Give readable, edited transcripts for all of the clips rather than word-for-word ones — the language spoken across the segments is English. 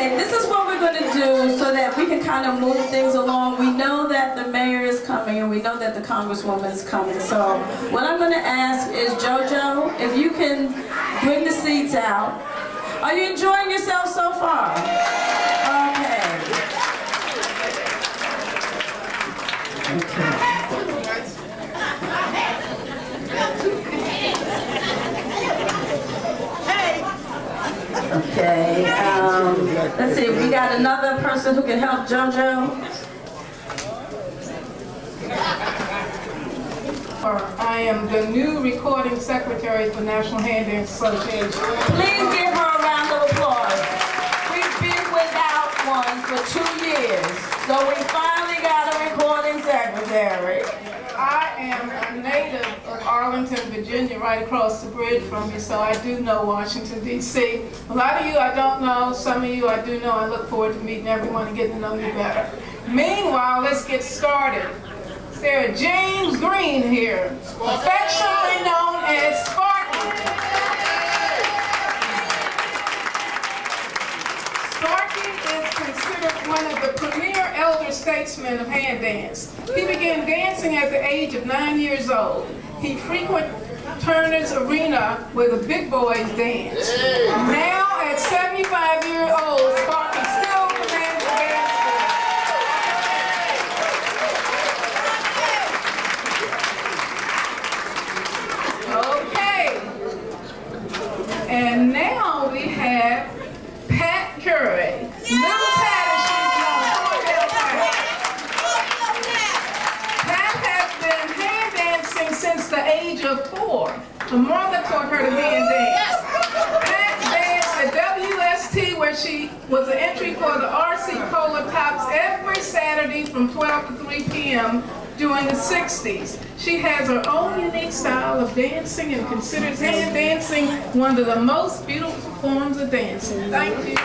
Okay, this is what we're going to do so that we can kind of move things along. We know that the mayor is coming and we know that the congresswoman is coming. So what I'm going to ask is, JoJo, if you can bring the seats out. Are you enjoying yourself so far? Okay. Okay, let's see, we got another person who can help JoJo. I am the new recording secretary for National Hand Dance Association. Please give her a round of applause. We've been without one for 2 years, so we finally got a recording secretary. I am a native of Arlington, Virginia, right across the bridge from me, so I do know Washington, D.C. A lot of you I don't know, some of you I do know. I look forward to meeting everyone and getting to know you better. Meanwhile, let's get started. There's James Green here, affectionately known as Sparky. Sparky is considered one of the premier elder statesmen of hand dance. He began dancing at the age of 9 years old. He frequented Turner's Arena where the big boys dance. Now at 75 years old, Sparky still commands the dance floor. Okay. And now we have Pat Curry. Lil Pat as she's known. Pat has been hand dancing since the age of 4. Her mother taught her to hand dance. Pat danced at WST where she was an entry for the RC Polar Tops every Saturday from 12 to 3 p.m. during the 60s. She has her own unique style of dancing and considers hand dancing one of the most beautiful forms of dancing. Thank you.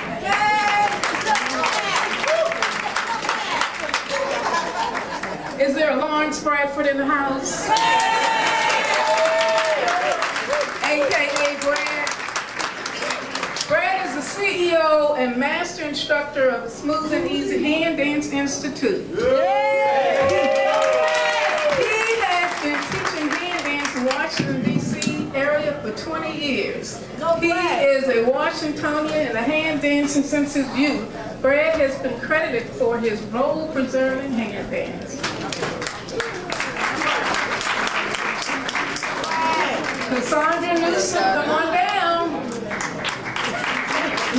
Is there a Lawrence Bradford in the house? AKA Brad. Brad is the CEO and master instructor of the Smooth and Easy Hand Dance Institute. Washington, D.C. area for 20 years. He is a Washingtonian and a hand dancing since his youth. Brad has been credited for his role-preserving hand dance. Cassandra Newsom, come on down.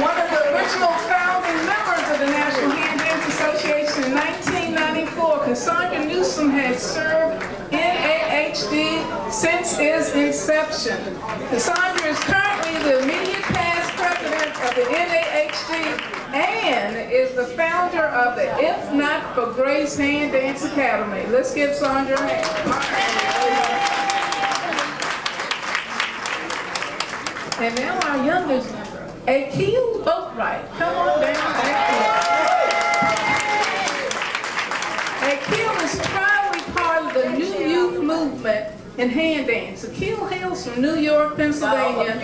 One of the original founding members of the National Hand Dance Association in 1994, Cassandra Newsom has served NHDA since its inception. Cassandra is currently the immediate past president of the NHDA and is the founder of the If Not for Grace Hand Dance Academy. Let's give Sandra a hand. And now our youngest member, Akil Boatwright. Come on down, Akil is proudly part of the new youth movement in hand dance. Akil hails from New York, Pennsylvania, and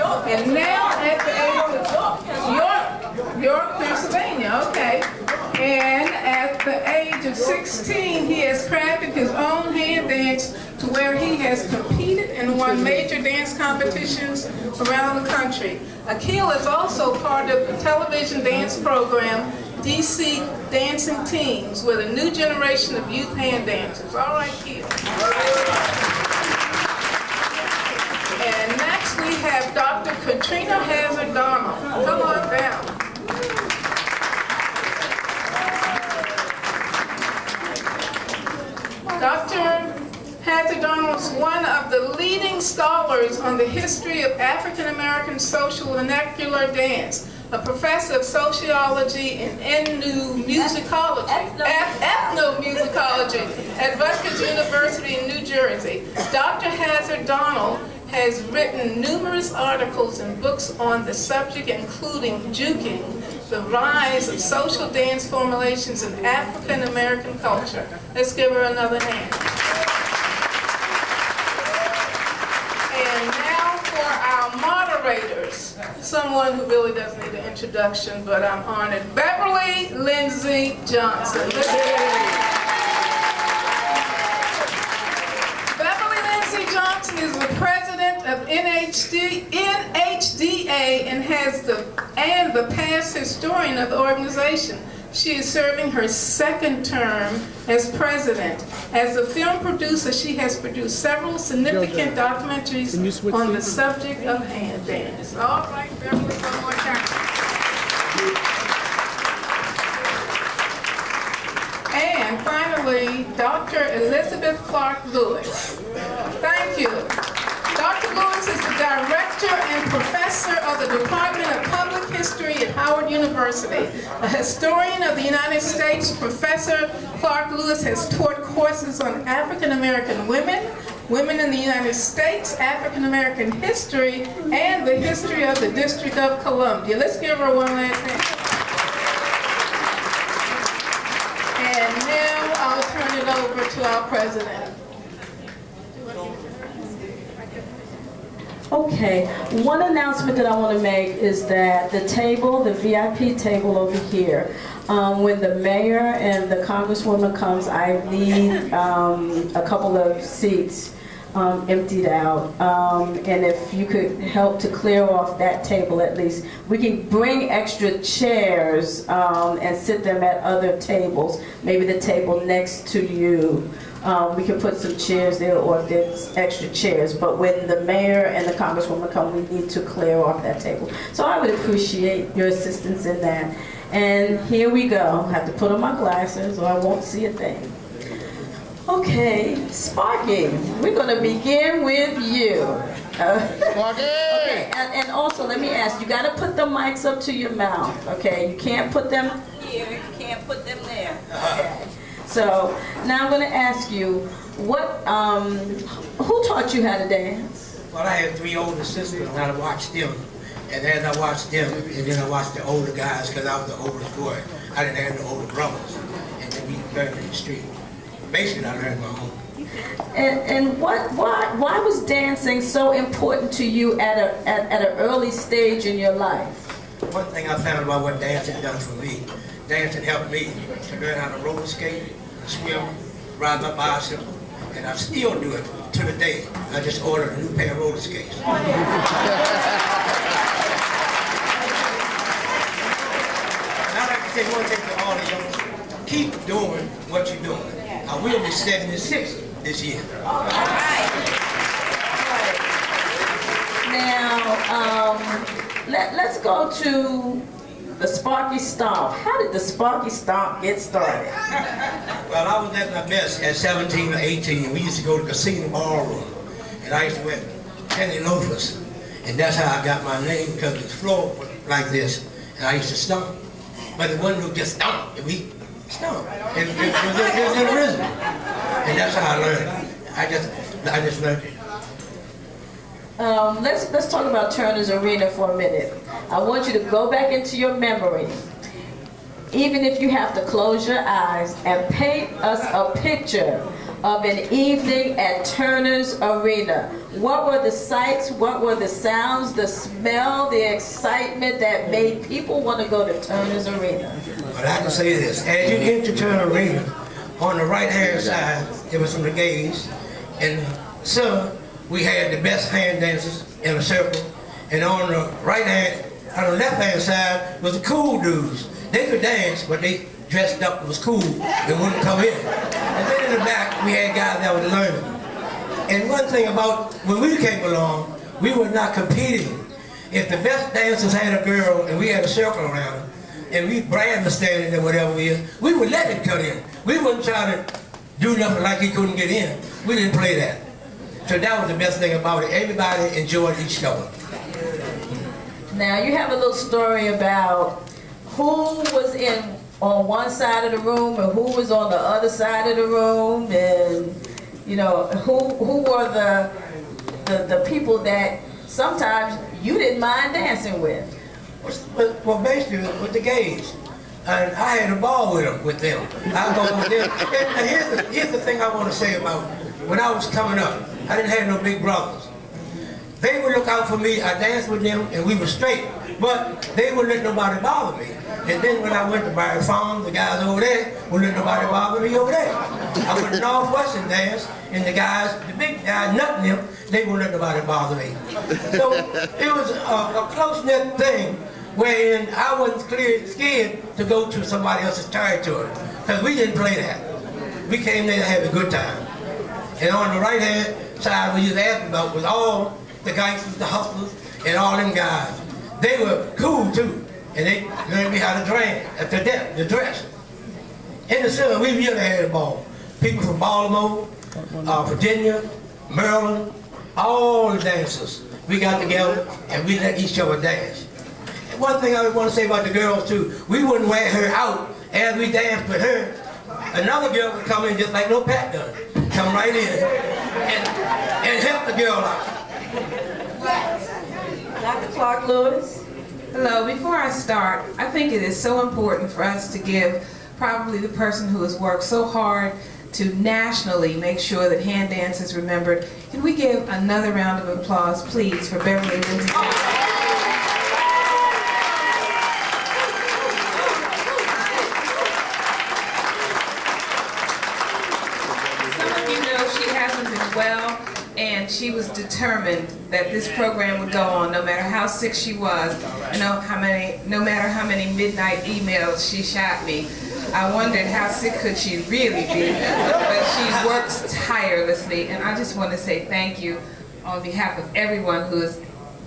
now at the age of York, Pennsylvania, okay. And at the age of 16, he has crafted his own hand dance to where he has competed and won major dance competitions around the country. Akil is also part of the television dance program DC Dancing Teams with a new generation of youth hand dancers. All right, Akil. And next we have Dr. Katrina Hazard-Donald. Come on down. Dr. Hazard-Donald is one of the leading scholars on the history of African American social vernacular dance, a professor of sociology and ethnomusicology at Rutgers University in New Jersey. Dr. Hazard-Donald has written numerous articles and books on the subject, including Juking, the Rise of Social Dance Formulations in African American Culture. Let's give her another hand. And now for our moderators. Lewis. Someone who really doesn't need an introduction, but I'm honored. Beverly Lindsay Johnson. Beverly Lindsay Johnson is the president of NHDA and the past historian of the organization. She is serving her second term as president. As a film producer, she has produced several significant documentaries on the subject of hand dance. All right, Beverly, one more time. And finally, Dr. Elizabeth Clark Lewis. Thank you. Dr. Lewis is the director and professor of the Department of Public History at Howard University. A historian of the United States, Professor Clark Lewis has taught courses on African American women, women in the United States, African American history, and the history of the District of Columbia. Let's give her one last hand. And now I'll turn it over to our president. Okay, one announcement that I want to make is that the table, the VIP table over here, when the mayor and the congresswoman comes, I need a couple of seats emptied out. And if you could help to clear off that table at least. We can bring extra chairs and sit them at other tables, maybe the table next to you. We can put some chairs there, or if there's extra chairs. But when the mayor and the congresswoman come, we need to clear off that table. So I would appreciate your assistance in that. And here we go. I have to put on my glasses or I won't see a thing. Okay, Sparky, we're going to begin with you. Sparky! Okay, and also let me ask, you got to put the mics up to your mouth, okay? You can't put them here, you can't put them there. Okay. So now I'm going to ask you, what, who taught you how to dance? Well, I had 3 older sisters, and I watched them. And as I watched them, and then I watched the older guys, because I was the oldest boy. I didn't have no older brothers. And then we learned in the street. Basically, I learned my own. And why was dancing so important to you at an early stage in your life? One thing I found about what dancing done for me, dancing helped me to learn how to roller skate, swim, ride my bicycle, and I still do it to the day. I just ordered a new pair of roller skates. Now I'd like to say one thing to all the youngsters. Keep doing what you're doing. I will be 76 this year. All right. Now, let's go to the Sparky Stomp. How did the Sparky Stomp get started? Well, I was at my best at 17 or 18. We used to go to Casino Ballroom. And I used to wear penny loafers. And that's how I got my name, because the floor was like this. And I used to stomp. But it wasn't just stomp. We stomp. It was in rhythm. And that's how I learned. I just learned it. Let's talk about Turner's Arena for a minute. I want you to go back into your memory, even if you have to close your eyes, and paint us a picture of an evening at Turner's Arena. What were the sights, what were the sounds, the smell, the excitement that made people want to go to Turner's Arena? But I can say this, as you enter Turner Arena, on the right-hand side, there were some of the gays, and so we had the best hand dancers in a circle, and on the on the left-hand side was the cool dudes. They could dance, but they dressed up, it was cool, they wouldn't come in. And then in the back, we had guys that were learning. And one thing about when we came along, we were not competing. If the best dancers had a girl and we had a circle around her, and we brand was standing there, whatever it is, we would let it cut in. We wouldn't try to do nothing like he couldn't get in. We didn't play that. So that was the best thing about it. Everybody enjoyed each other. Now you have a little story about who was on one side of the room and who was on the other side of the room, and you know who were the people that sometimes you didn't mind dancing with. Well, basically with the gays. And I had a ball with them. I go with them. And here's the thing I want to say about when I was coming up. I didn't have no big brothers. They would look out for me. I danced with them, and we were straight. But they wouldn't let nobody bother me. And then when I went to Barry Farm, the guys over there wouldn't let nobody bother me over there. I went to Northwestern dance, and the guys, the big guys, nothing them, they wouldn't let nobody bother me. So it was a close-knit thing wherein I wasn't scared to go to somebody else's territory. Because we didn't play that. We came there to have a good time. And on the right-hand side, we just asked about was all the gangsters, the hustlers, and all them guys. They were cool too, and they learned me how to dress. In the center, we really had a ball. People from Baltimore, Virginia, Maryland, all the dancers. We got together and we let each other dance. And one thing I want to say about the girls too, we wouldn't wear her out as we danced with her. Another girl would come in just like Lil Pat done. Come right in and help the girl out. Dr. Clark Lewis. Hello, before I start, I think it is so important for us to give probably the person who has worked so hard to nationally make sure that hand dance is remembered. Can we give another round of applause, please, for Beverly Lindsay? Some of you know she hasn't been well, and she was determined that this program would go on no matter how sick she was, no matter how many midnight emails she shot me. I wondered how sick could she really be, but she works tirelessly, and I just want to say thank you on behalf of everyone who has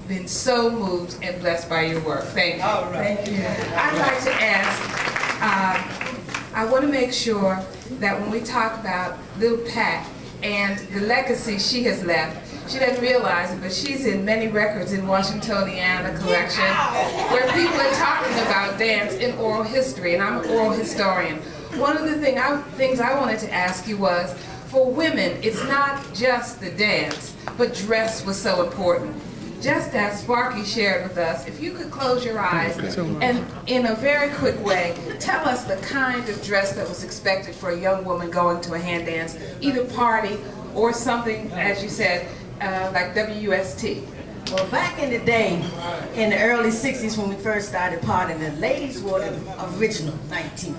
been so moved and blessed by your work. Thank you. All right. Thank you. I'd like to ask, I want to make sure that when we talk about Lil Pat and the legacy she has left, she doesn't realize it, but she's in many records in Washingtoniana collection where people are talking about dance in oral history, and I'm an oral historian. One of the things I wanted to ask you was, for women, it's not just the dance, but dress was so important. Just as Sparky shared with us, if you could close your eyes and in a very quick way, tell us the kind of dress that was expected for a young woman going to a hand dance, either party or something, as you said, like WST. Well, back in the day, in the early 60s when we first started partying, the ladies wore the original 19.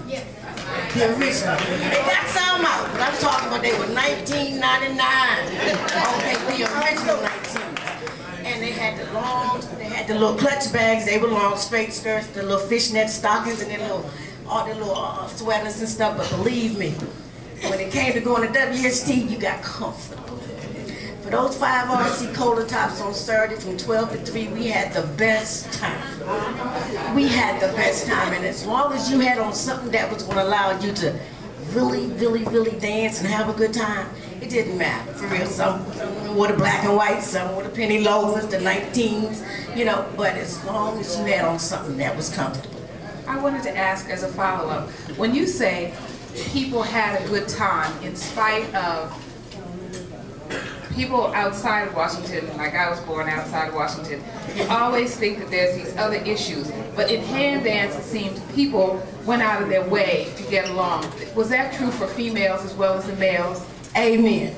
The original. They got some out, but I'm talking about they were 1999. Okay, the original 19. And they had the little clutch bags, they were long straight skirts, the little fishnet stockings, and all the little sweaters and stuff. But believe me, when it came to going to WST, you got comfortable. For those 5 RC Cola tops on Saturday from 12 to 3, we had the best time. We had the best time, and as long as you had on something that was going to allow you to really, really, really dance and have a good time, it didn't matter, for real. Some wore the black and white, some wore the penny loafers, the 19s, you know, but as long as you had on something that was comfortable. I wanted to ask as a follow-up, when you say people had a good time in spite of people outside of Washington, like I was born outside of Washington, you always think that there's these other issues, but in hand dance it seemed people went out of their way to get along. Was that true for females as well as the males? Amen.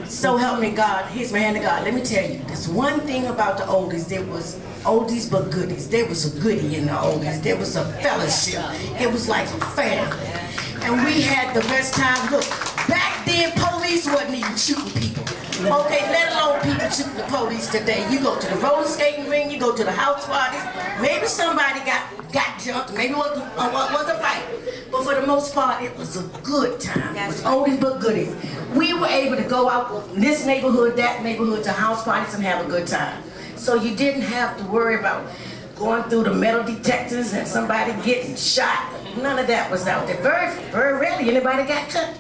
So help me God, here's my hand to God. Let me tell you, there's one thing about the oldies, there was oldies but goodies. There was a goodie in the oldies. There was a fellowship. It was like a family. And we had the best time. Look, back then police wasn't even shooting people. Okay, let alone people shooting the police today. You go to the roller skating ring, you go to the house parties, maybe somebody got jumped, maybe it was a fight. But for the most part, it was a good time. It was oldies but goodies. We were able to go out from this neighborhood, that neighborhood, to house parties and have a good time. So you didn't have to worry about going through the metal detectors and somebody getting shot. None of that was out there. Very, very rarely anybody got cut.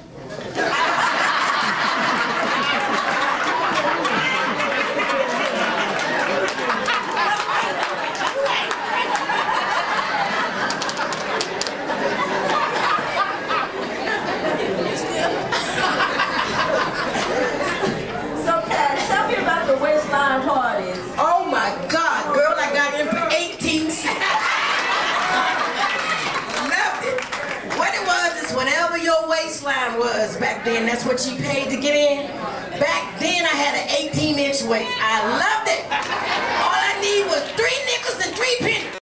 Parties. Oh my God, girl, I got in for 18 cents. Loved it. What it was is whatever your waistline was back then, that's what you paid to get in. Back then I had an 18-inch waist. I loved it. All I need was 3